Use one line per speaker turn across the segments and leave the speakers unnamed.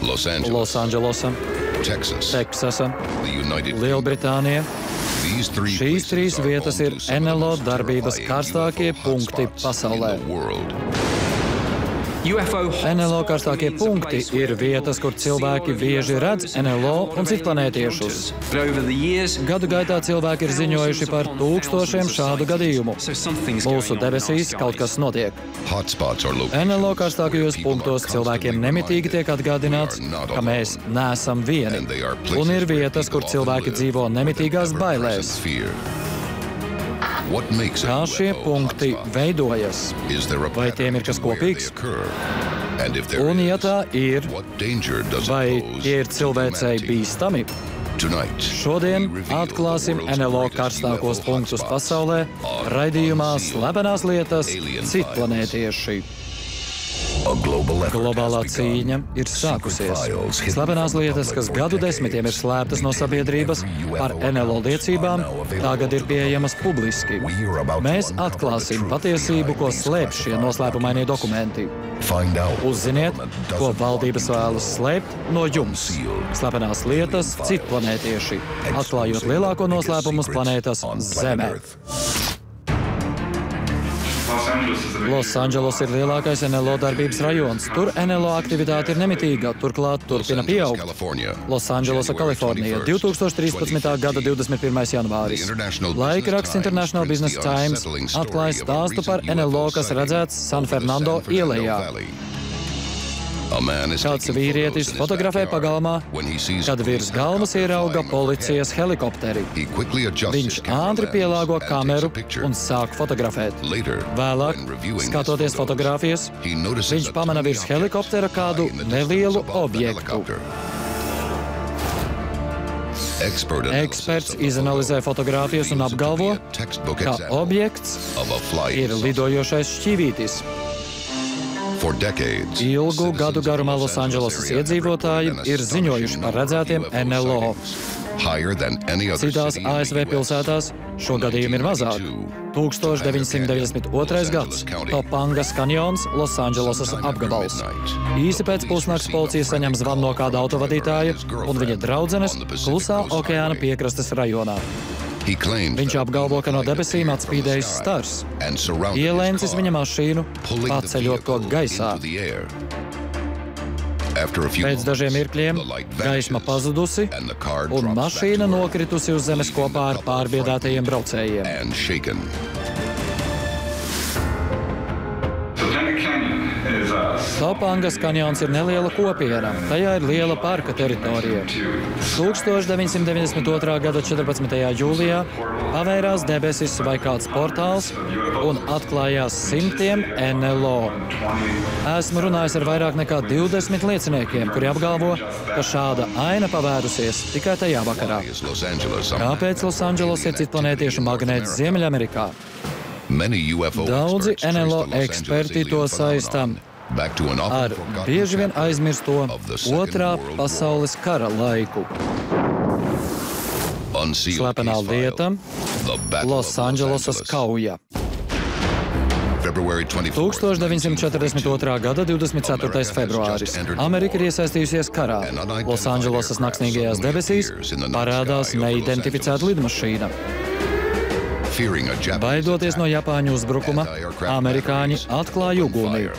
Losandželosa, Teksasa, Lielbritānija. Šīs trīs vietas ir NLO darbības karstākie punkti pasaulē. NLO karstākie punkti ir vietas, kur cilvēki bieži redz NLO un citplanētiešus. Gadu gaitā cilvēki ir ziņojuši par tūkstošiem šādu gadījumu. Mūsu debesīs kaut kas notiek. NLO karstākajos punktos cilvēkiem nemitīgi tiek atgādināts, ka mēs neesam vieni. Un ir vietas, kur cilvēki dzīvo nemitīgās bailēs. Kā šie punkti veidojas? Vai tiem ir kas kopīgs? Un, ja tā ir, vai tie ir cilvēcei bīstami? Šodien atklāsim NLO karstākos punktus pasaulē raidījumā Slepenās lietas citplanētieši. Globālā cīņa ir sākusies. Slepenās lietas, kas gadu desmitiem ir slēptas no sabiedrības, par NLO liecībām, tagad ir pieejamas publiski. Mēs atklāsim patiesību, ko slēp šie noslēpumainie dokumenti. Uzziniet, ko valdības vēlas slēpt no jums. Slepenās lietas citplanētieši, atklājot lielāko noslēpumu uz planētas Zemē. Losandželos ir lielākais NLO darbības rajons. Tur NLO aktivitāte ir nemitīga, turklāt turpina pieaugt. Losandželosa, Kalifornija, 2013. gada 21. janvāris. Laikraksts International Business Times atklāja stāstu par NLO, kas redzēts San Fernando ielejā. Kāds vīrietis fotografē pagalmā, kad virs galvas ierauga policijas helikopteri. Viņš ātri pielāgo kameru un sāk fotografēt. Vēlāk, skatoties fotogrāfijas, viņš pamana virs helikoptera kādu nelielu objektu. Eksperts izanalizē fotogrāfijas un apgalvo, ka objekts ir lidojošais šķīvītis. Ilgu gadu garumā Losandželosas iedzīvotāji ir ziņojuši par redzētiem NLO. Citās ASV pilsētās šo gadījumu ir mazāk. 1992. gads – Topangas kanjons, Losandželosas apgabals. Īsi pēc pusnakts policija saņem zvanu no kāda autovadītāja un viņa draudzenes Klusā okeāna piekrastes rajonā. Viņš apgalvo, ka no debesīm atspīdējis stars, ielēncis viņa mašīnu, paceļot to gaisā. Pēc dažiem mirkļiem gaisma pazudusi un mašīna nokritusi uz zemes kopā ar pārbiedētajiem braucējiem. Topangas kanjons ir neliela kopiena, tajā ir liela parka teritorija. 1992. gada 14. jūlijā pavērās debesis vai kāds portāls un atklājās simtiem NLO. Esmu runājis ar vairāk nekā 20 lieciniekiem, kuri apgalvo, ka šāda aina pavērusies tikai tajā vakarā. Kāpēc Losandželos ir citplanētiešu magnēts Ziemeļamerikā? Daudzi NLO eksperti to saista ar bieži vien aizmirsto Otrā pasaules kara laiku. Slepenā lieta – Losandželosas kauja. 1942. gada 24. februāris. Amerika ir iesaistījusies karā. Losandželosas naksnīgajās debesīs parādās neidentificēta lidmašīna. Baidoties no Japāņu uzbrukuma, amerikāņi atklāja uguni.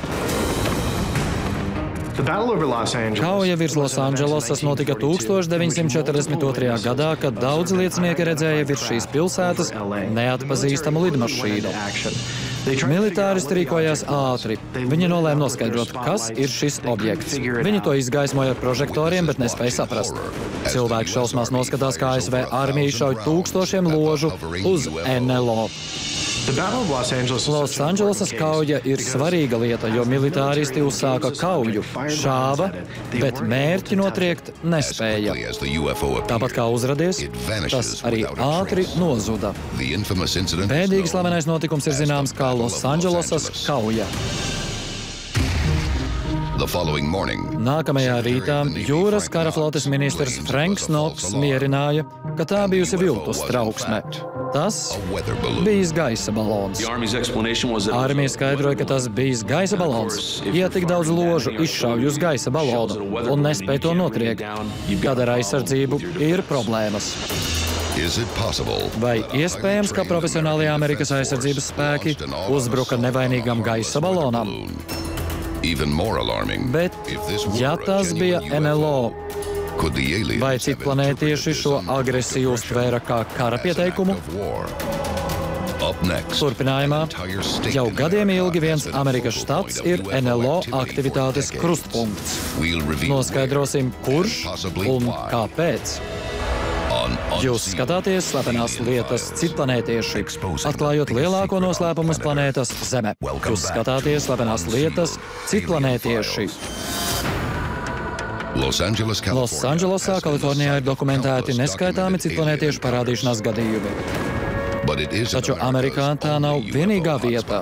Kauja virs Losandželosas notika 1942. gadā, kad daudzi liecinieki redzēja virs šīs pilsētas neatpazīstamu lidmašīnu. Militāristi rīkojās ātri. Viņi nolēma noskaidrot, kas ir šis objekts. Viņi to izgaismoja ar prožektoriem, bet nespēja saprast. Cilvēki šausmās noskatās, kā ASV armija šauj tūkstošiem ložu uz NLO. Losandželosas kauja ir svarīga lieta, jo militāristi uzsāka kauju, šāva, bet mērķi notriekt nespēja. Tāpat kā uzradies, tas arī ātri nozuda. Bēdīgi slavenais notikums ir zināms kā Losandželosas kauja. Nākamajā rītā jūras kara flotes ministrs Franks Knox mierināja, ka tā bijusi viltus trauksme. Tas bijis gaisa balons. Armija skaidroja, ka tas bijis gaisa balons, ja tik daudz ložu izšauj uz gaisa balonu un nespēj to notriekt, kad ar aizsardzību ir problēmas. Vai iespējams, ka profesionālie Amerikas aizsardzības spēki uzbruka nevainīgam gaisa balonam? Bet, ja tas bija NLO, vai citplanētieši šo agresiju uztvēra kā kara pieteikumu? Turpinājumā, jau gadiem ilgi viens Amerikas štats ir NLO aktivitātes krustpunkts. Noskaidrosim, kurš un kāpēc. Jūs skatāties slepenās lietas citplanētieši, atklājot lielāko noslēpumu uz planētas Zeme. Jūs skatāties slepenās lietas citplanētieši. Losandželosā, Kalifornijā ir dokumentēti neskaitāmi citplanētiešu parādīšanās gadījumi. Taču Amerikā tā nav vienīgā vieta.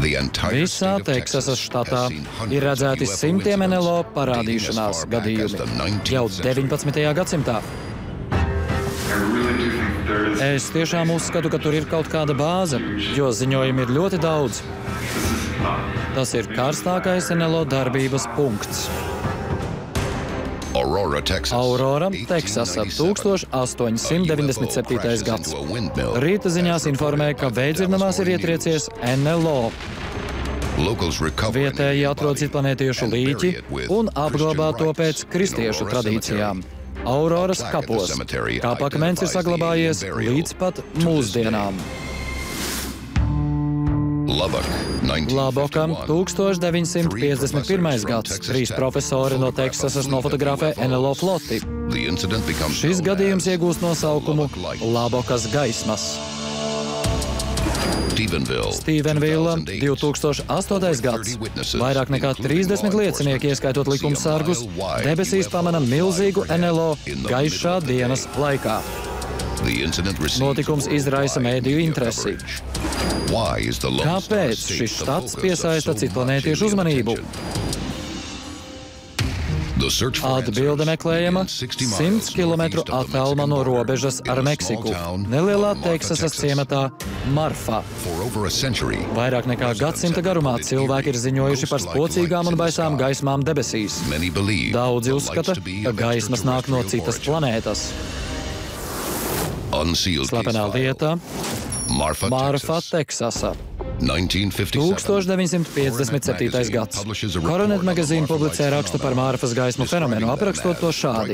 Visā Teksasas štatā ir redzēti simtiem NLO parādīšanās gadījumi jau 19. gadsimtā. Es tiešām uzskatu, ka tur ir kaut kāda bāze, jo ziņojumi ir ļoti daudz. Tas ir karstākais NLO darbības punkts. Aurora, Teksasa, 1897. gads. Rīta ziņās informēja, ka veidzirnavās ir ietriecies NLO. Vietēji atrod citplanētiešu līķi un apglabā to pēc kristiešu tradīcijām. Auroras kapos. Kāpakmens ir saglabājies līdz pat mūsdienām. Labokam 1951. gads. 3 profesori no Teksasas nofotografē NLO floti. Šis gadījums iegūst nosaukumu Labokas gaismas. Stevenvilla, 2008. gads. Vairāk nekā 30 liecinieki, ieskaitot likumsargus, debesīs pamana milzīgu NLO gaišā dienas laikā. Notikums izraisa mēdīju interesi. Kāpēc šis štats piesaista citplanētiešu uzmanību? Atbilde meklējama 100 km attālumā no robežas ar Meksiku, nelielā Teksasas ciematā Marfa. Vairāk nekā gadsimta garumā cilvēki ir ziņojuši par spocīgām un baisām gaismām debesīs. Daudzi uzskata, ka gaismas nāk no citas planētas. Slepenā lieta Marfa, Teksasa. 1957. gads. Coronet magazīna publicē rakstu par Marfas gaismu fenomenu, aprakstot to šādi.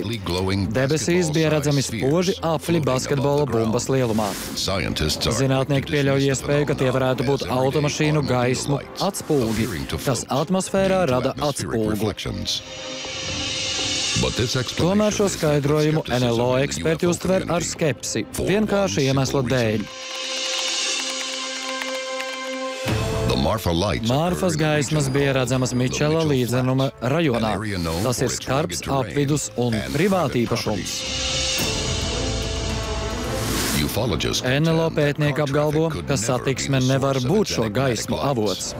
Debesīs bija redzami spoži apli basketbola bumbas lielumā. Zinātnieki pieļauj iespēju, ka tie varētu būt automašīnu gaismu atspulgi, kas atmosfērā rada atspulgu. Tomēr šo skaidrojumu NLO eksperti uztver ar skepsi, vienkārši iemesla dēļ. Marfas gaismas bija redzamas Mičela līdzenuma rajonā. Tas ir skarbs apvidus un privātīpašums. NLO pētnieki apgalvo, ka satiksme nevar būt šo gaismu avots.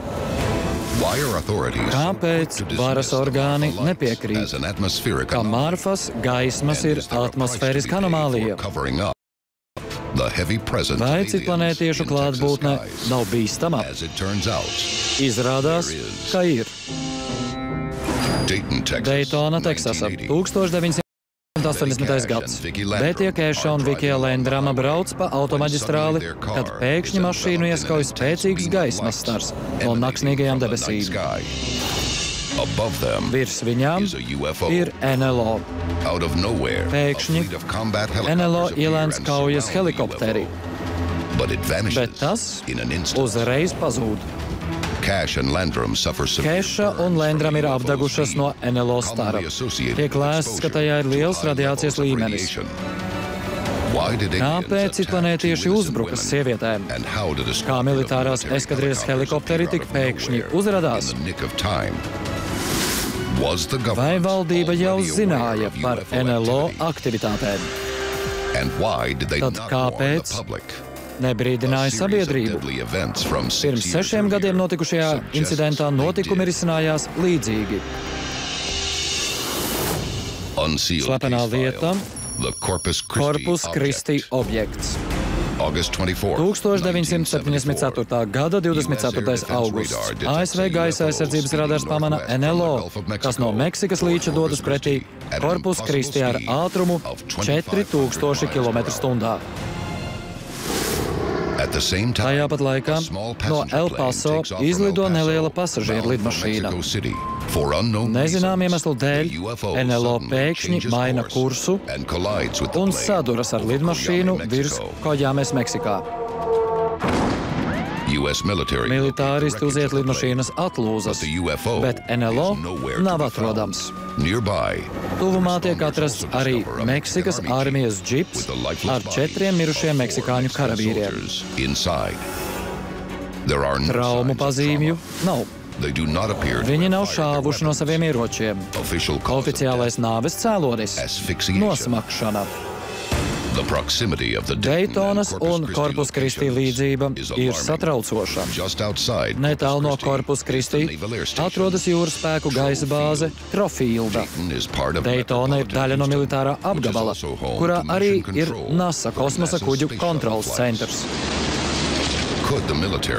Kāpēc varas orgāni nepiekrīt, ka Marfas gaismas ir atmosfēriska anomālija? Vai citplanētiešu klātbūtne nav bīstama? Izrādās, ka ir. Daytona, Teksasa, 1980. gads. Betija Keša un Vikija Lendrama brauc pa automaģistrāli, kad pēkšņi mašīnu ieskauj spēcīgs gaismas stars no naksnīgajām debesīm. Virs viņām ir NLO. Pēkšņi NLO ielēns kaujas helikopteri, bet tas uzreiz pazūd. Keša un Lendram ir apdegušas no NLO stara. Tiek lēsts, ka tajā ir liels radiācijas līmenis. Kāpēc citplanētieši uzbrukas sievietēm? Kā militārās eskadrijas helikopteri tik pēkšņi uzradās? Vai valdība jau zināja par NLO aktivitātēm? Tad kāpēc nebrīdināja sabiedrību? Pirms 6 gadiem notikušajā incidentā notikumi risinājās līdzīgi. Slepenā lieta
Corpus
Christi objekts. 1974. gada 24. augusts. ASV gaisa aizsardzības radars pamana NLO, kas no Meksikas līča dodas pretī Corpus Christi ar ātrumu 4000 km/h. Tajā pat laikā no El Paso izlido neliela pasažieru lidmašīna. Nezinām iemeslu dēļ NLO pēkšņi maina kursu un saduras ar lidmašīnu virs Kojames, Meksikā. Militāristi uziet lidmašīnas atlūzas, bet NLO nav atrodams. Tuvumā tiek atrasts arī Meksikas armijas džips ar 4 mirušiem meksikāņu karavīriem. Traumu pazīmju nav. Viņi nav šāvuši no saviem ieročiem. Oficiālais nāves cēlonis – nosmakšana. Daytonas un Corpus Christi līdzība ir satraucoša. Netālu no Corpus Christi atrodas jūras spēku gaisa bāze Trofielda. Daytona ir daļa no militārā apgabala, kurā arī ir NASA kosmosa kuģu kontrols centrs.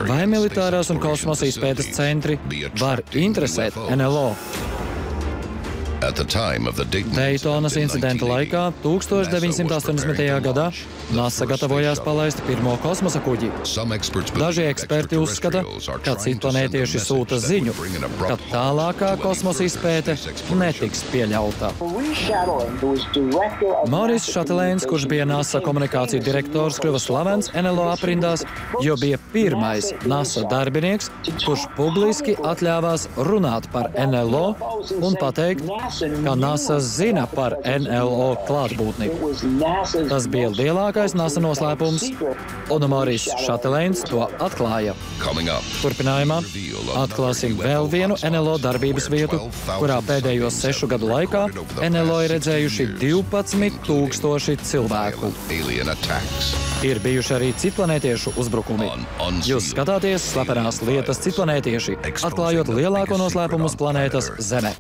Vai militārās un kosmosa izpētes centri var interesēt NLO? Daytonas incidenta laikā 1980. gadā NASA gatavojās palaist pirmo kosmosa kuģi. Daži eksperti uzskata, ka citplanētieši sūta ziņu, ka tālākā kosmosa izpēte netiks pieļauta. Maurice Chatelains, kurš bija NASA komunikāciju direktors, kļuva slavens NLO aprindās, jo bija pirmais NASA darbinieks, kurš publiski atļāvās runāt par NLO un pateikt, ka NASA zina par NLO klātbūtni. Tas bija lielākais NASA noslēpums, un Maurice Chatelains to atklāja. Turpinājumā atklāsim vēl vienu NLO darbības vietu, kurā pēdējos 6 gadu laikā NLO ir redzējuši 12,000 cilvēku. Ir bijuši arī citplanētiešu uzbrukumi. Jūs skatāties slepenās lietas citplanētieši, atklājot lielāko noslēpumu uz planētas Zeme.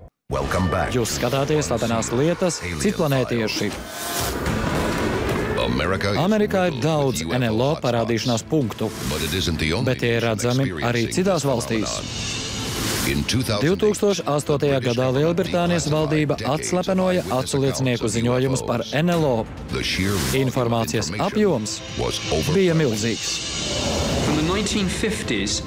Jūs skatāties slepenās lietas citplanētieši. Amerikā ir daudz NLO parādīšanās punktu, bet tie ir redzami arī citās valstīs. 2008. gadā Lielbritānijas valdība atslepenoja aculiecinieku ziņojumus par NLO. Informācijas apjoms bija milzīgs.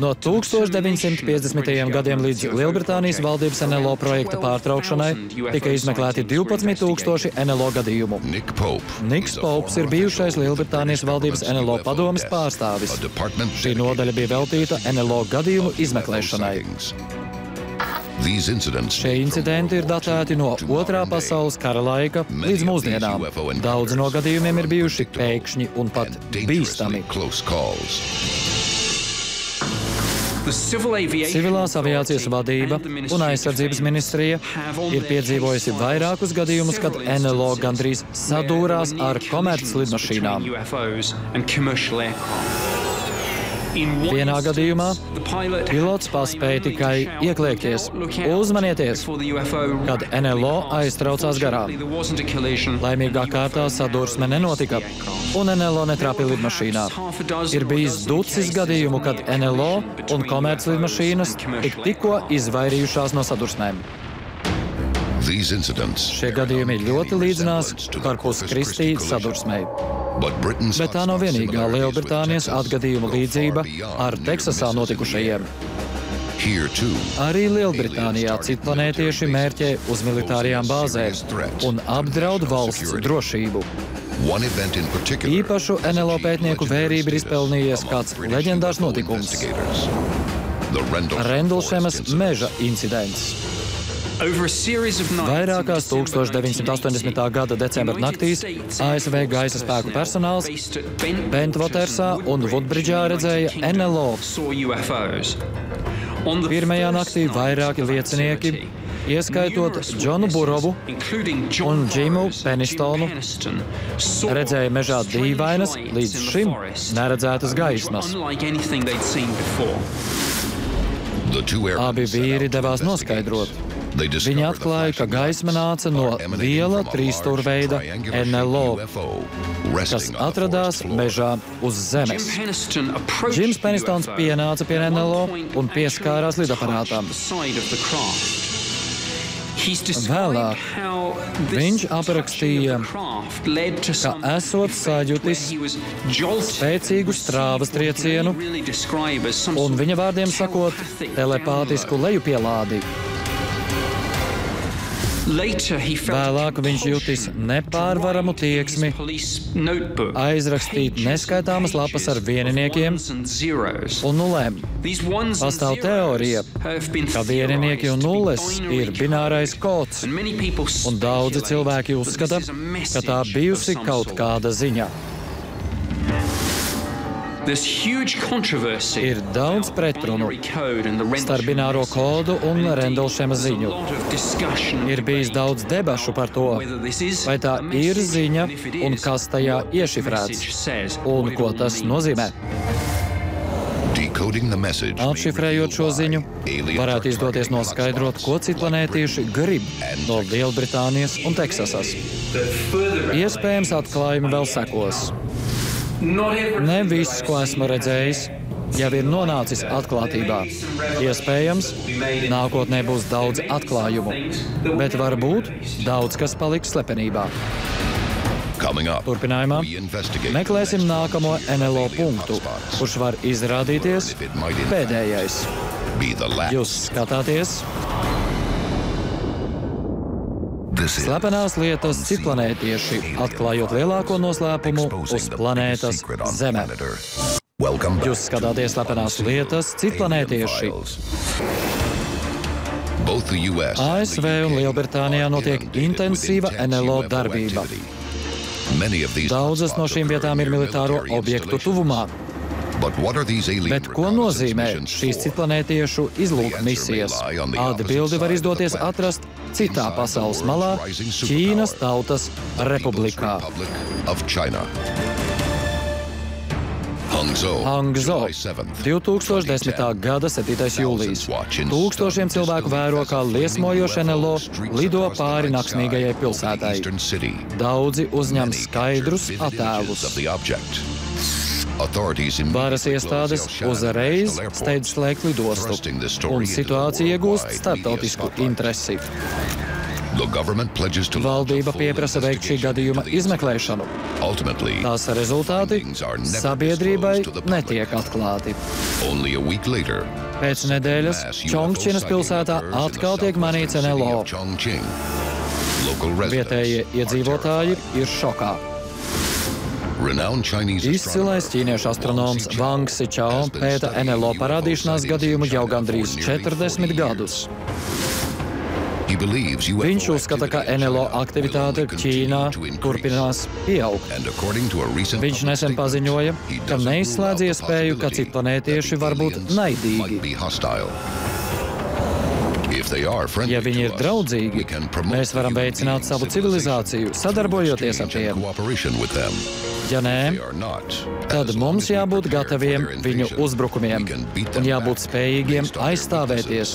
No 1950. gadiem līdz Lielbritānijas valdības NLO projekta pārtraukšanai tika izmeklēti 12,000 NLO gadījumu. Niks Popes ir bijušais Lielbritānijas valdības NLO padomes pārstāvis. Šī nodaļa bija veltīta NLO gadījumu izmeklēšanai. Šie incidenti ir datēti no Otrā pasaules kara laika līdz mūsdienām. Daudzi no gadījumiem ir bijuši pēkšņi un pat bīstami. Civilās aviācijas vadība un aizsardzības ministrija ir piedzīvojusi vairākus gadījumus, kad NLO gandrīz sadūrās ar komerclidmašīnām. Vienā gadījumā pilots paspēja tikai iekliekties. Uzmanieties, kad NLO aiztraucās garām. Laimīgā kārtā sadursme nenotika, un NLO netrāpīja lidmašīnā. Ir bijis ducis gadījumu, kad NLO un komerclidmašīnas tikko izvairījušās no sadursmēm. Šie gadījumi ļoti līdzinās Corpus Christi sadursmei. Bet tā nav vienīgā Lielbritānijas atgadījuma līdzība ar Teksasā notikušajiem. Arī Lielbritānijā citplanētieši mērķē uz militārajām bāzēm un apdraud valsts drošību. Īpašu NLO pētnieku vērību ir izpelnījies kāds leģendārs notikums – Rendlšemas meža incidents. Vairākās 1980. gada decembra naktīs ASV gaisa spēku personāls Bentvatersā un Woodbridžā redzēja NLO. Pirmajā naktī vairāki liecinieki, ieskaitot Džonu Burovu un Džimu Penistonu, redzēja mežā dīvainas, līdz šim neredzētas gaismas. Abi vīri devās noskaidrot. Viņi atklāja, ka gaisma nāca no liela trīsstūrveida NLO, kas atradās mežā uz Zemes. Džims Penistons pienāca pie NLO un pieskārās lidaparātam. Vēlāk viņš aprakstīja, ka esot sajūtis spēcīgu strāvas triecienu un, viņa vārdiem sakot, telepātisku lejupielādi. Vēlāk viņš jutis nepārvaramu tieksmi aizrakstīt neskaitāmas lapas ar vieniniekiem un nulēm. Pastāv teorija, ka vieninieki un nulles ir binārais kods, un daudzi cilvēki uzskata, ka tā bijusi kaut kāda ziņa. Ir daudz pretrunu starp bināro kodu un Rendlšema ziņu. Ir bijis daudz debašu par to, vai tā ir ziņa un kas tajā iešifrēts un ko tas nozīmē. Atšifrējot šo ziņu, varētu izdoties noskaidrot, ko citplanētieši grib no Lielbritānijas un Teksasas. Iespējams, atklājumi vēl sekos. Ne viss, ko esmu redzējis, jau ir nonācis atklātībā. Iespējams, nākotnē būs daudz atklājumu, bet varbūt daudz kas paliks slepenībā. Turpinājumā meklēsim nākamo NLO punktu, kurš var izrādīties pēdējais. Jūs skatāties Slepenās lietas citplanētieši, atklājot lielāko noslēpumu uz planētas Zeme. Jūs skatāties Slepenās lietas citplanētieši. ASV un Lielbritānijā notiek intensīva NLO darbība. Daudzas no šīm vietām ir militāro objektu tuvumā. Bet ko nozīmē šīs citplanētiešu izlūkmisijas? Atbildi var izdoties atrast citā pasaules malā, Ķīnas Tautas Republikā. Hangzhou, 2010. gada 7. jūlijas. Tūkstošiem cilvēku vēro, kā liesmojoši NLO lido pāri naksnīgajai pilsētai. Daudzi uzņem skaidrus attēlus. Varas iestādes uzreiz steidz slēgt lidostu, un situācija iegūst starptautisku interesi. Valdība pieprasa veikt šī gadījuma izmeklēšanu. Tās rezultāti sabiedrībai netiek atklāti. Pēc nedēļas Čongčinas pilsētā atkal tiek manīts NLO. Vietējie iedzīvotāji ir šokā. Izcilais ķīniešu astronoms Wang Sichao pēta NLO parādīšanās gadījumu jau gandrīz 40 gadus. Viņš uzskata, ka NLO aktivitāte Ķīnā turpinās pieaugt. Viņš nesen paziņoja, ka neizslēdz iespēju, ka citplanētieši var būt naidīgi. Ja viņi ir draudzīgi, mēs varam veicināt savu civilizāciju, sadarbojoties ar tiem. Ja nē, tad mums jābūt gataviem viņu uzbrukumiem un jābūt spējīgiem aizstāvēties,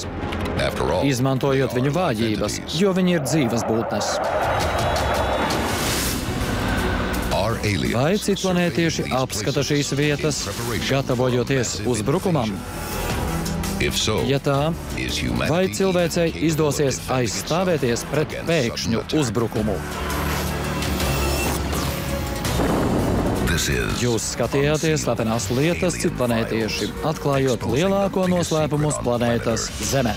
izmantojot viņu vājības, jo viņi ir dzīvas būtnes. Vai citplanētieši apskata šīs vietas, gatavojoties uzbrukumam? Ja tā, vai cilvēcei izdosies aizstāvēties pret pēkšņu uzbrukumu? Jūs skatījāties Slepenās lietas citplanētieši, atklājot lielāko noslēpumu uz planētas Zeme.